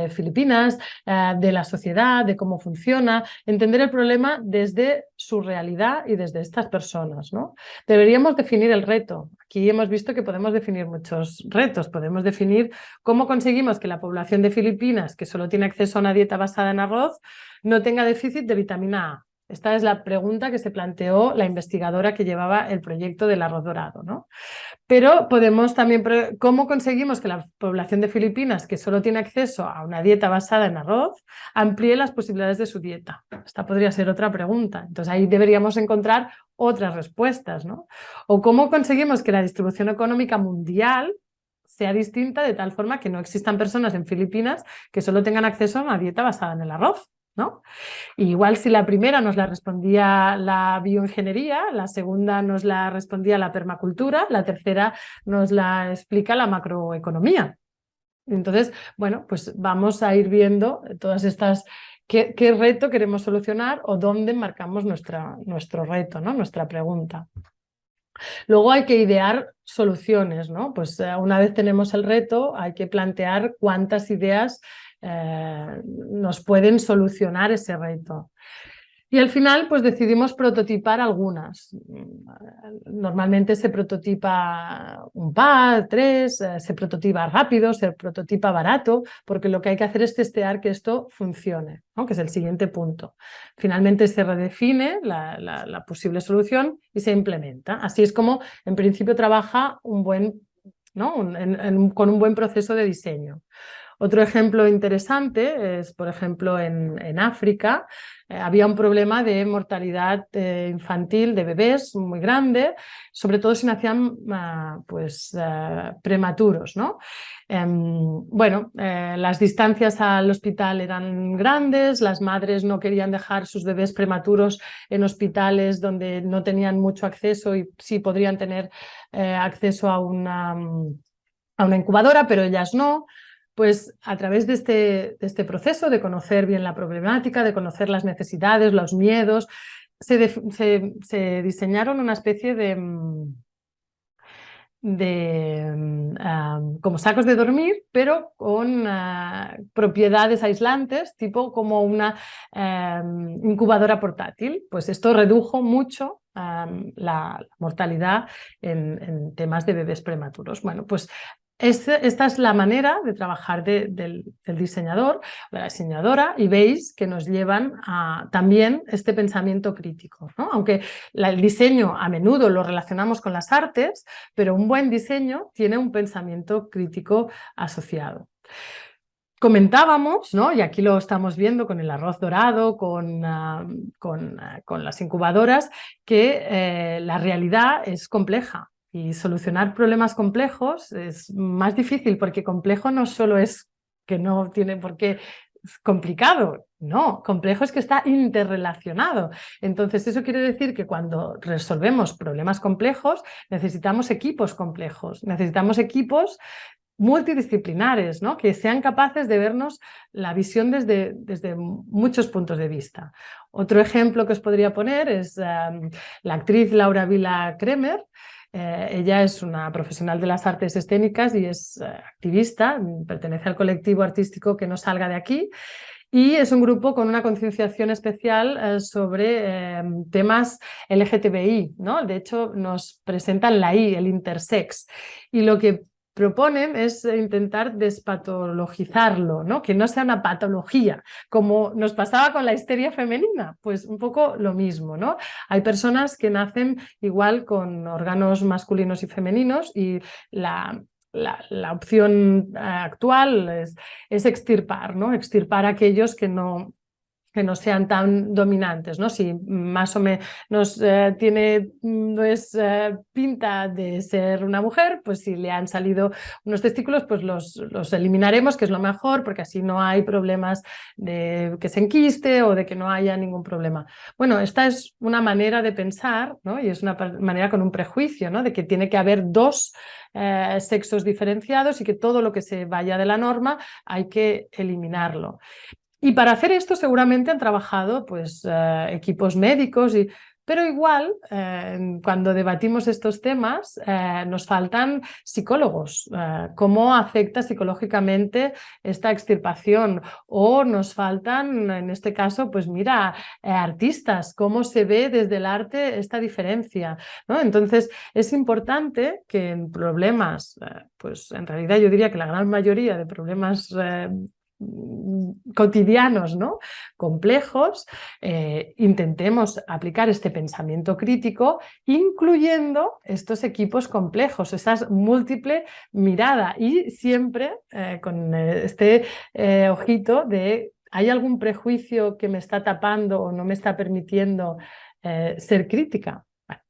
Filipinas, de la sociedad, de cómo funciona, entender el problema desde su realidad y desde estas personas, ¿no? Deberíamos definir el reto. Aquí hemos visto que podemos definir muchos retos. Podemos definir cómo conseguimos que la población de Filipinas, que solo tiene acceso a una dieta basada en arroz, no tenga déficit de vitamina A. Esta es la pregunta que se planteó la investigadora que llevaba el proyecto del arroz dorado, ¿no? Pero podemos también, ¿cómo conseguimos que la población de Filipinas, que solo tiene acceso a una dieta basada en arroz, amplíe las posibilidades de su dieta? Esta podría ser otra pregunta. Entonces ahí deberíamos encontrar otras respuestas, ¿no? O cómo conseguimos que la distribución económica mundial sea distinta de tal forma que no existan personas en Filipinas que solo tengan acceso a una dieta basada en el arroz, ¿no? Igual si la primera nos la respondía la bioingeniería, la segunda nos la respondía la permacultura, la tercera nos la explica la macroeconomía. Entonces, bueno, pues vamos a ir viendo todas estas, qué reto queremos solucionar o dónde marcamos nuestro reto, ¿no? Nuestra pregunta. Luego hay que idear soluciones, ¿no? Pues una vez tenemos el reto, hay que plantear cuántas ideas nos pueden solucionar ese reto. Y al final, pues decidimos prototipar algunas. Normalmente se prototipa un par, tres, se prototipa rápido, se prototipa barato, porque lo que hay que hacer es testear que esto funcione, ¿no? Que es el siguiente punto. Finalmente se redefine la posible solución y se implementa. Así es como, en principio, trabaja un buen, ¿no? Con un buen proceso de diseño. Otro ejemplo interesante es, por ejemplo, en África había un problema de mortalidad infantil de bebés muy grande, sobre todo si nacían prematuros, ¿no? Las distancias al hospital eran grandes, las madres no querían dejar sus bebés prematuros en hospitales donde no tenían mucho acceso y sí podrían tener acceso a una incubadora, pero ellas no. Pues a través de este proceso de conocer bien la problemática, de conocer las necesidades, los miedos, se diseñaron una especie de como sacos de dormir, pero con propiedades aislantes, tipo como una incubadora portátil. Pues esto redujo mucho la mortalidad en temas de bebés prematuros. Bueno, pues esta es la manera de trabajar del diseñador, de la diseñadora, y veis que nos llevan a también este pensamiento crítico, ¿no? Aunque el diseño a menudo lo relacionamos con las artes, pero un buen diseño tiene un pensamiento crítico asociado. Comentábamos, ¿no? Y aquí lo estamos viendo con el arroz dorado, con las incubadoras, que la realidad es compleja. Y solucionar problemas complejos es más difícil, porque complejo no solo es que no tiene por qué es complicado, no, complejo es que está interrelacionado. Entonces eso quiere decir que cuando resolvemos problemas complejos necesitamos equipos complejos, necesitamos equipos multidisciplinares, ¿no? Que sean capaces de vernos la visión desde muchos puntos de vista. Otro ejemplo que os podría poner es la actriz Laura Vila Kremer. Ella es una profesional de las artes escénicas y es activista, pertenece al colectivo artístico Que No Salga de Aquí, y es un grupo con una concienciación especial sobre temas LGTBI, ¿no? De hecho, nos presentan la I, el intersex, y lo que proponen es intentar despatologizarlo, ¿no? Que no sea una patología, como nos pasaba con la histeria femenina, pues un poco lo mismo, ¿no? Hay personas que nacen igual con órganos masculinos y femeninos, y la opción actual es extirpar, ¿no? Extirpar a aquellos que no sean tan dominantes, ¿no? Si más o menos no es pinta de ser una mujer, pues si le han salido unos testículos, pues los eliminaremos, que es lo mejor, porque así no hay problemas de que se enquiste o de que no haya ningún problema. Bueno, esta es una manera de pensar, ¿no? Y es una manera con un prejuicio, ¿no? De que tiene que haber dos sexos diferenciados y que todo lo que se vaya de la norma hay que eliminarlo. Y para hacer esto seguramente han trabajado pues, equipos médicos, pero igual cuando debatimos estos temas nos faltan psicólogos. ¿Cómo afecta psicológicamente esta extirpación? O nos faltan, en este caso, pues mira, artistas, ¿cómo se ve desde el arte esta diferencia? ¿No? Entonces es importante que en problemas, pues en realidad yo diría que la gran mayoría de problemas cotidianos, ¿no?, complejos, intentemos aplicar este pensamiento crítico, incluyendo estos equipos complejos, esa múltiple mirada y siempre con este ojito de ¿hay algún prejuicio que me está tapando o no me está permitiendo ser crítica? Bueno,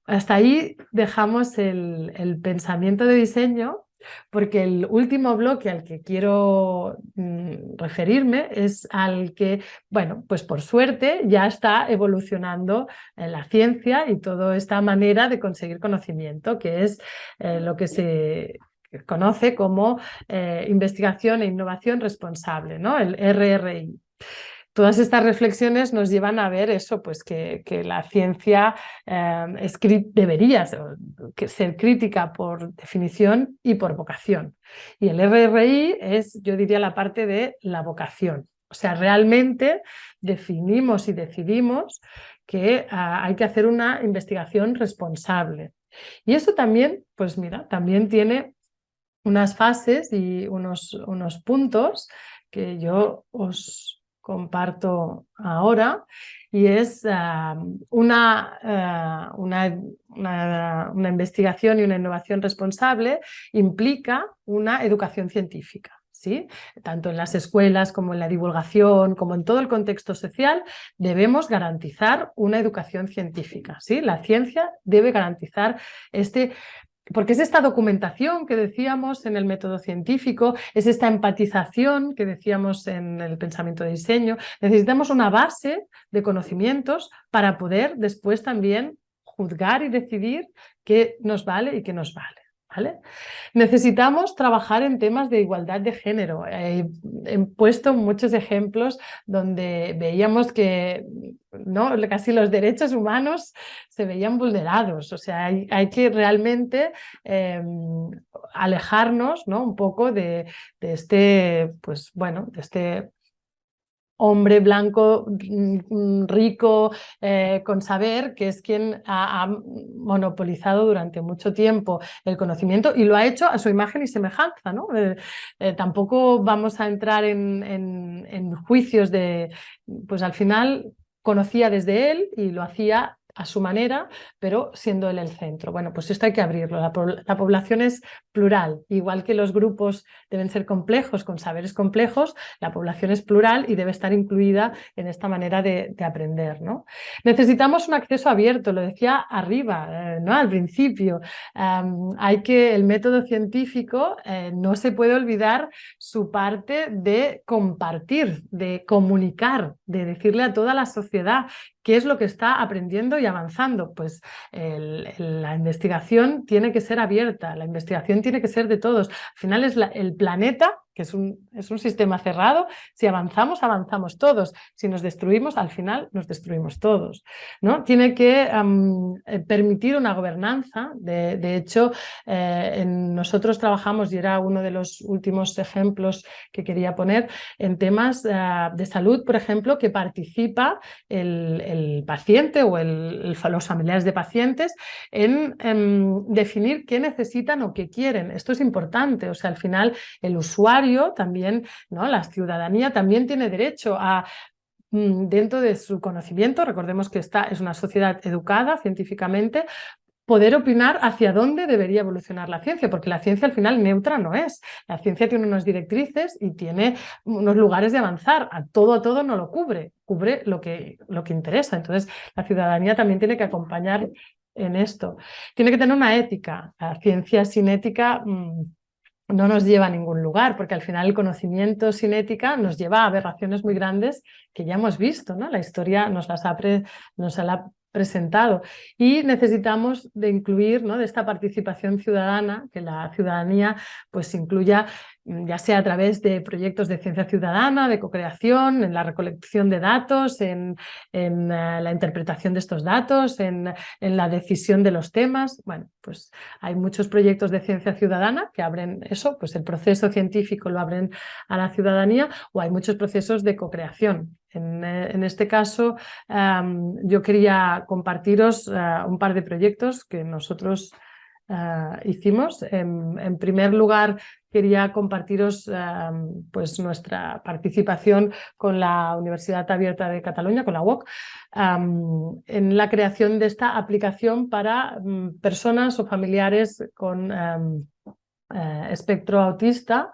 hasta ahí dejamos el pensamiento de diseño, porque el último bloque al que quiero referirme es al que, bueno, pues por suerte ya está evolucionando la ciencia y toda esta manera de conseguir conocimiento, que es lo que se conoce como investigación e innovación responsable, ¿no?, el RRI. Todas estas reflexiones nos llevan a ver eso, pues que la ciencia debería ser crítica por definición y por vocación. Y el RRI es, yo diría, la parte de la vocación. O sea, realmente definimos y decidimos que hay que hacer una investigación responsable. Y eso también, pues mira, también tiene unas fases y unos puntos que yo os comparto ahora, y es una investigación y una innovación responsable implica una educación científica, ¿sí? Tanto en las escuelas como en la divulgación, como en todo el contexto social, debemos garantizar una educación científica, ¿sí? La ciencia debe garantizar porque es esta documentación que decíamos en el método científico, es esta empatización que decíamos en el pensamiento de diseño. Necesitamos una base de conocimientos para poder después también juzgar y decidir qué nos vale y qué nos vale, ¿vale? Necesitamos trabajar en temas de igualdad de género. He puesto muchos ejemplos donde veíamos que, ¿no?, casi los derechos humanos se veían vulnerados. O sea, hay que realmente alejarnos, ¿no?, un poco de este, pues bueno, de este hombre blanco rico con saber, que es quien ha monopolizado durante mucho tiempo el conocimiento y lo ha hecho a su imagen y semejanza, ¿no? Tampoco vamos a entrar en juicios de, pues al final conocía desde él y lo hacía a su manera, pero siendo él el centro. Bueno, pues esto hay que abrirlo. La población es plural, igual que los grupos deben ser complejos, con saberes complejos, la población es plural y debe estar incluida en esta manera de aprender, ¿no? Necesitamos un acceso abierto, lo decía arriba, ¿no?, al principio. El método científico no se puede olvidar su parte de compartir, de comunicar, de decirle a toda la sociedad qué es lo que está aprendiendo y avanzando. Pues la investigación tiene que ser abierta, la investigación tiene que ser de todos. Al final es el planeta, que es un sistema cerrado. Si avanzamos, avanzamos todos. Si nos destruimos, al final nos destruimos todos, ¿no? Tiene que permitir una gobernanza. De hecho, nosotros trabajamos, y era uno de los últimos ejemplos que quería poner, en temas de salud, por ejemplo, que participa el paciente o los familiares de pacientes en definir qué necesitan o qué quieren. Esto es importante. O sea, al final el usuario también, ¿no?, la ciudadanía también tiene derecho a, dentro de su conocimiento, recordemos que esta es una sociedad educada científicamente, poder opinar hacia dónde debería evolucionar la ciencia, porque la ciencia al final neutra no es. La ciencia tiene unas directrices y tiene unos lugares de avanzar. A todo no lo cubre lo que interesa. Entonces, la ciudadanía también tiene que acompañar en esto. Tiene que tener una ética. La ciencia sin ética no nos lleva a ningún lugar, porque al final el conocimiento sin ética nos lleva a aberraciones muy grandes que ya hemos visto, ¿no? La historia nos la ha presentado, y necesitamos de incluir, ¿no?, de esta participación ciudadana, que la ciudadanía pues incluya, ya sea a través de proyectos de ciencia ciudadana, de co-creación, en la recolección de datos, en la interpretación de estos datos, en la decisión de los temas. Bueno, pues hay muchos proyectos de ciencia ciudadana que abren eso, pues el proceso científico lo abren a la ciudadanía, o hay muchos procesos de co-creación. En este caso, yo quería compartiros un par de proyectos que nosotros hicimos. En primer lugar, quería compartiros pues nuestra participación con la Universidad Abierta de Cataluña, con la UOC, en la creación de esta aplicación para personas o familiares con espectro autista.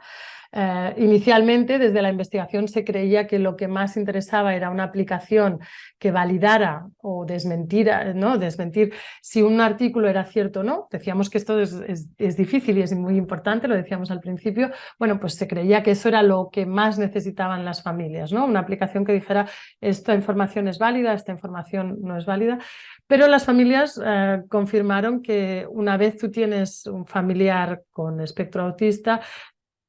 Inicialmente, desde la investigación, se creía que lo que más interesaba era una aplicación que validara o desmentir si un artículo era cierto o no. Decíamos que esto es difícil y es muy importante, lo decíamos al principio. Bueno, pues se creía que eso era lo que más necesitaban las familias, ¿no? Una aplicación que dijera esta información es válida, esta información no es válida. Pero las familias confirmaron que una vez tú tienes un familiar con espectro autista,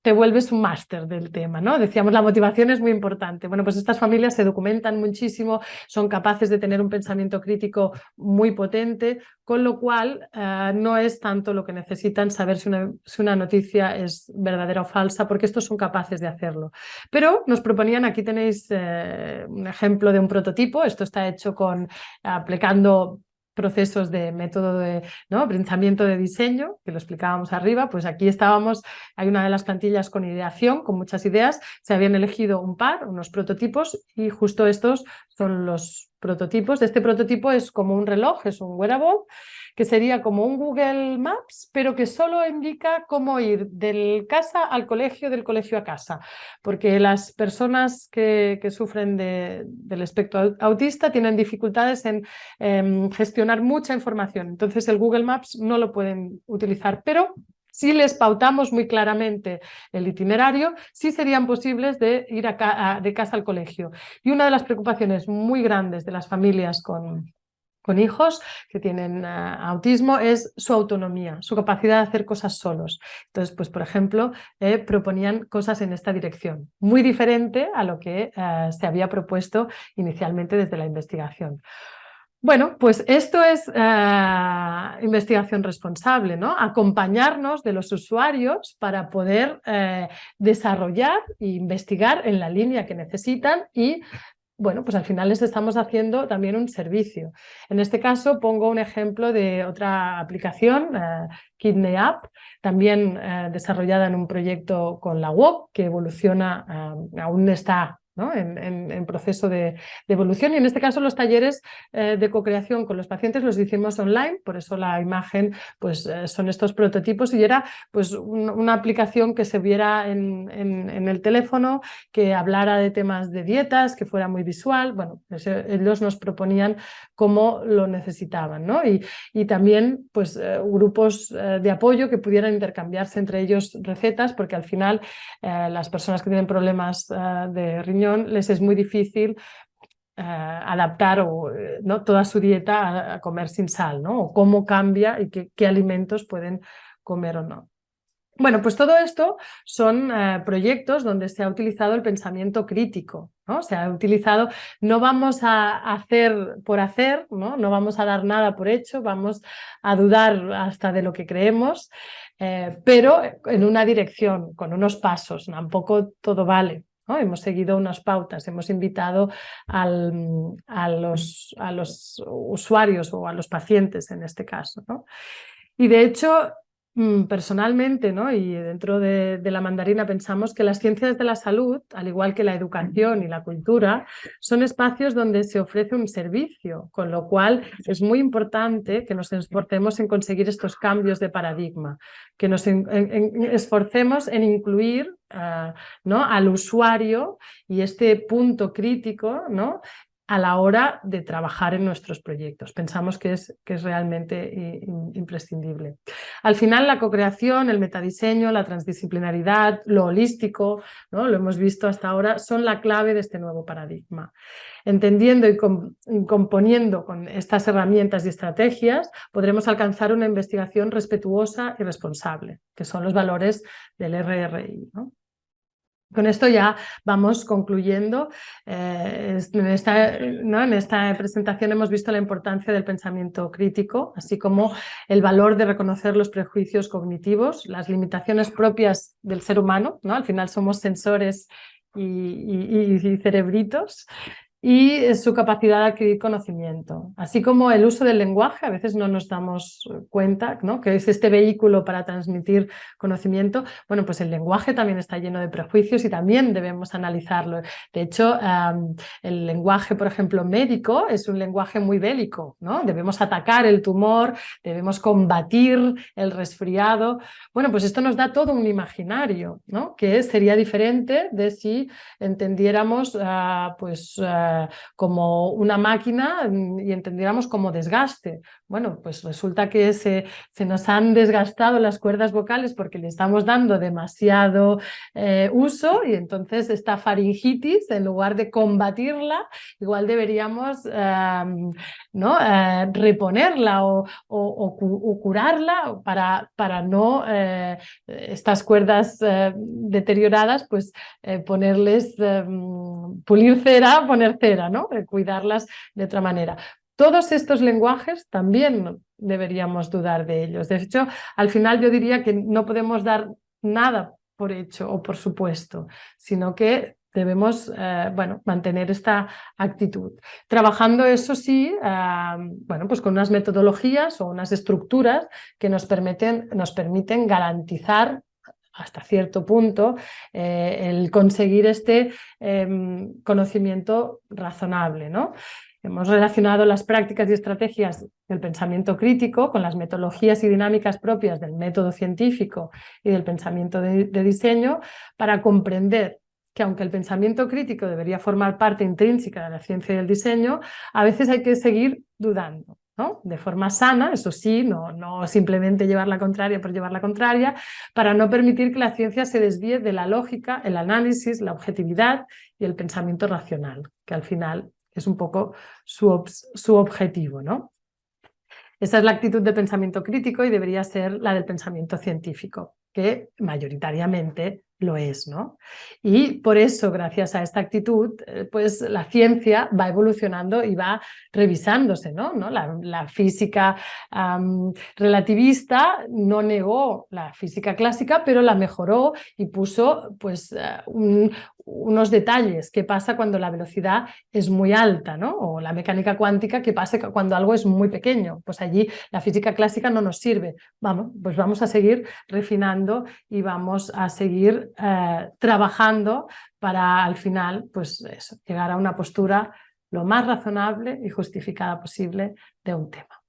te vuelves un máster del tema, ¿no? Decíamos, la motivación es muy importante. Bueno, pues estas familias se documentan muchísimo, son capaces de tener un pensamiento crítico muy potente, con lo cual no es tanto lo que necesitan saber si una noticia es verdadera o falsa, porque estos son capaces de hacerlo. Pero nos proponían, aquí tenéis un ejemplo de un prototipo, esto está hecho aplicando procesos de método de pensamiento de diseño, que lo explicábamos arriba. Pues aquí estábamos, hay una de las plantillas con ideación, con muchas ideas, se habían elegido un par, unos prototipos, y justo estos son los prototipos. Este prototipo es como un reloj, es un wearable, que sería como un Google Maps, pero que solo indica cómo ir del casa al colegio, del colegio a casa, porque las personas que sufren del espectro autista tienen dificultades en gestionar mucha información, entonces el Google Maps no lo pueden utilizar, pero si les pautamos muy claramente el itinerario, sí serían posibles de ir de casa al colegio. Y una de las preocupaciones muy grandes de las familias con hijos que tienen autismo es su autonomía, su capacidad de hacer cosas solos. Entonces, pues por ejemplo, proponían cosas en esta dirección, muy diferente a lo que se había propuesto inicialmente desde la investigación. Bueno, pues esto es investigación responsable, ¿no? Acompañarnos de los usuarios para poder desarrollar e investigar en la línea que necesitan y, bueno, pues al final les estamos haciendo también un servicio. En este caso pongo un ejemplo de otra aplicación, Kidney App, también desarrollada en un proyecto con la UOC, que evoluciona, aún está, ¿no?, en proceso de evolución, y en este caso los talleres de co-creación con los pacientes los hicimos online, por eso la imagen pues, son estos prototipos, y era pues, una aplicación que se viera en el teléfono, que hablara de temas de dietas, que fuera muy visual. Bueno, pues, ellos nos proponían cómo lo necesitaban, ¿no? Y también pues, grupos de apoyo que pudieran intercambiarse entre ellos recetas, porque al final las personas que tienen problemas de riñón les es muy difícil adaptar ¿no?, toda su dieta a comer sin sal, ¿no? O cómo cambia y qué alimentos pueden comer o no. Bueno, pues todo esto son proyectos donde se ha utilizado el pensamiento crítico, ¿no? Se ha utilizado, no vamos a hacer por hacer, ¿no? No vamos a dar nada por hecho, vamos a dudar hasta de lo que creemos, pero en una dirección, con unos pasos, tampoco todo vale, ¿no? Hemos seguido unas pautas, hemos invitado a los usuarios o a los pacientes en este caso, ¿no? Y de hecho, personalmente, ¿no?, y dentro de la mandarina, pensamos que las ciencias de la salud, al igual que la educación y la cultura, son espacios donde se ofrece un servicio, con lo cual es muy importante que nos esforcemos en conseguir estos cambios de paradigma, que nos esforcemos en incluir ¿no?, al usuario y este punto crítico, ¿no?, a la hora de trabajar en nuestros proyectos. Pensamos que es realmente imprescindible. Al final, la co-creación, el metadiseño, la transdisciplinaridad, lo holístico, ¿no?, lo hemos visto hasta ahora, son la clave de este nuevo paradigma. Entendiendo y componiendo con estas herramientas y estrategias, podremos alcanzar una investigación respetuosa y responsable, que son los valores del RRI, ¿no? Con esto ya vamos concluyendo. En esta presentación hemos visto la importancia del pensamiento crítico, así como el valor de reconocer los prejuicios cognitivos, las limitaciones propias del ser humano, ¿no? Al final somos sensores y cerebritos, y su capacidad de adquirir conocimiento, así como el uso del lenguaje. A veces no nos damos cuenta, ¿no?, que es este vehículo para transmitir conocimiento. Bueno, pues el lenguaje también está lleno de prejuicios y también debemos analizarlo. De hecho, el lenguaje, por ejemplo, médico, es un lenguaje muy bélico, ¿no? Debemos atacar el tumor, debemos combatir el resfriado. Bueno, pues esto nos da todo un imaginario, ¿no?, que sería diferente de si entendiéramos como una máquina y entendiéramos como desgaste. Bueno, pues resulta que se nos han desgastado las cuerdas vocales porque le estamos dando demasiado uso, y entonces esta faringitis, en lugar de combatirla, igual deberíamos ¿no?, reponerla o curarla para no estas cuerdas deterioradas, pues ponerles, pulir cera, poner cera, ¿no? Cuidarlas de otra manera. Todos estos lenguajes también deberíamos dudar de ellos. De hecho, al final yo diría que no podemos dar nada por hecho o por supuesto, sino que debemos bueno, mantener esta actitud. Trabajando, eso sí, bueno, pues con unas metodologías o unas estructuras que nos permiten garantizar hasta cierto punto el conseguir este conocimiento razonable, ¿no? Hemos relacionado las prácticas y estrategias del pensamiento crítico con las metodologías y dinámicas propias del método científico y del pensamiento de diseño para comprender que, aunque el pensamiento crítico debería formar parte intrínseca de la ciencia y del diseño, a veces hay que seguir dudando, ¿no? De forma sana, eso sí, no simplemente llevar la contraria por llevar la contraria, para no permitir que la ciencia se desvíe de la lógica, el análisis, la objetividad y el pensamiento racional, que al final es un poco su objetivo, ¿no? Esa es la actitud del pensamiento crítico y debería ser la del pensamiento científico, que mayoritariamente lo es, ¿no? Y por eso, gracias a esta actitud, pues la ciencia va evolucionando y va revisándose, ¿no? La física relativista no negó la física clásica, pero la mejoró y puso pues unos detalles. ¿Qué pasa cuando la velocidad es muy alta, ¿no? O la mecánica cuántica, ¿qué pasa cuando algo es muy pequeño? Pues allí la física clásica no nos sirve. Pues vamos a seguir refinando y vamos a seguir trabajando para, al final, pues eso, llegar a una postura lo más razonable y justificada posible de un tema.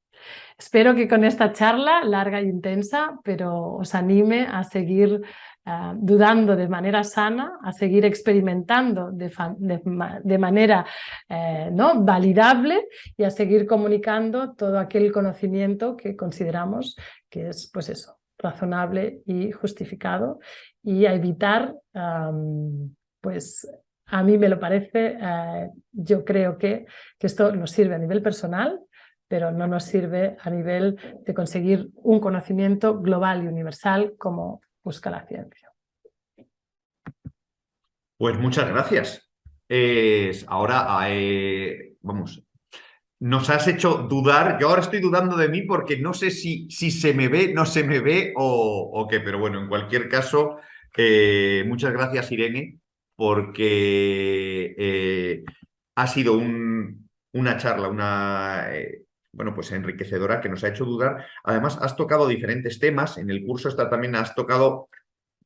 Espero que con esta charla larga e intensa, pero os anime a seguir dudando de manera sana, a seguir experimentando de manera ¿no?, validable, y a seguir comunicando todo aquel conocimiento que consideramos que es, pues eso, razonable y justificado, y a evitar, pues a mí me lo parece, yo creo que esto nos sirve a nivel personal, pero no nos sirve a nivel de conseguir un conocimiento global y universal como busca la ciencia. Pues muchas gracias. Ahora, vamos, nos has hecho dudar. Yo ahora estoy dudando de mí porque no sé si se me ve, no se me ve o qué, pero bueno, en cualquier caso, muchas gracias, Irene, porque ha sido una charla, bueno, pues enriquecedora, que nos ha hecho dudar. Además, has tocado diferentes temas. En el curso también has tocado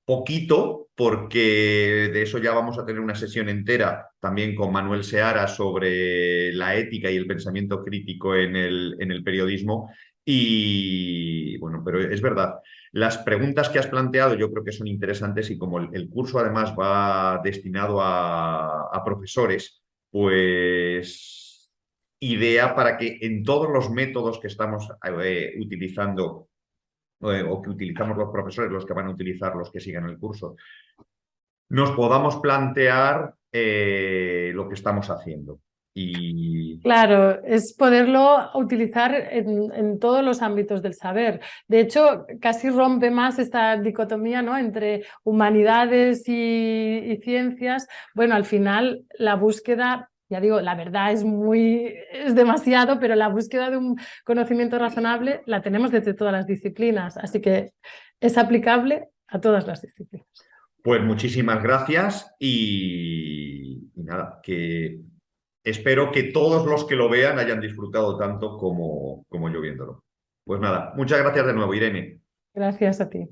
poquito, porque de eso ya vamos a tener una sesión entera también con Manuel Seara sobre la ética y el pensamiento crítico en el periodismo. Y bueno, pero es verdad, las preguntas que has planteado yo creo que son interesantes, y como el curso además va destinado a profesores, pues idea para que en todos los métodos que estamos utilizando o que utilizamos los profesores, los que van a utilizar los que sigan el curso, nos podamos plantear lo que estamos haciendo. Y Claro, es poderlo utilizar en todos los ámbitos del saber. De hecho, casi rompe más esta dicotomía, ¿no?, entre humanidades y ciencias. Bueno, al final la búsqueda, ya digo, la verdad es demasiado, pero la búsqueda de un conocimiento razonable la tenemos desde todas las disciplinas, así que es aplicable a todas las disciplinas. pues muchísimas gracias y nada, que espero que todos los que lo vean hayan disfrutado tanto como yo viéndolo. Pues nada, muchas gracias de nuevo, Irene. Gracias a ti.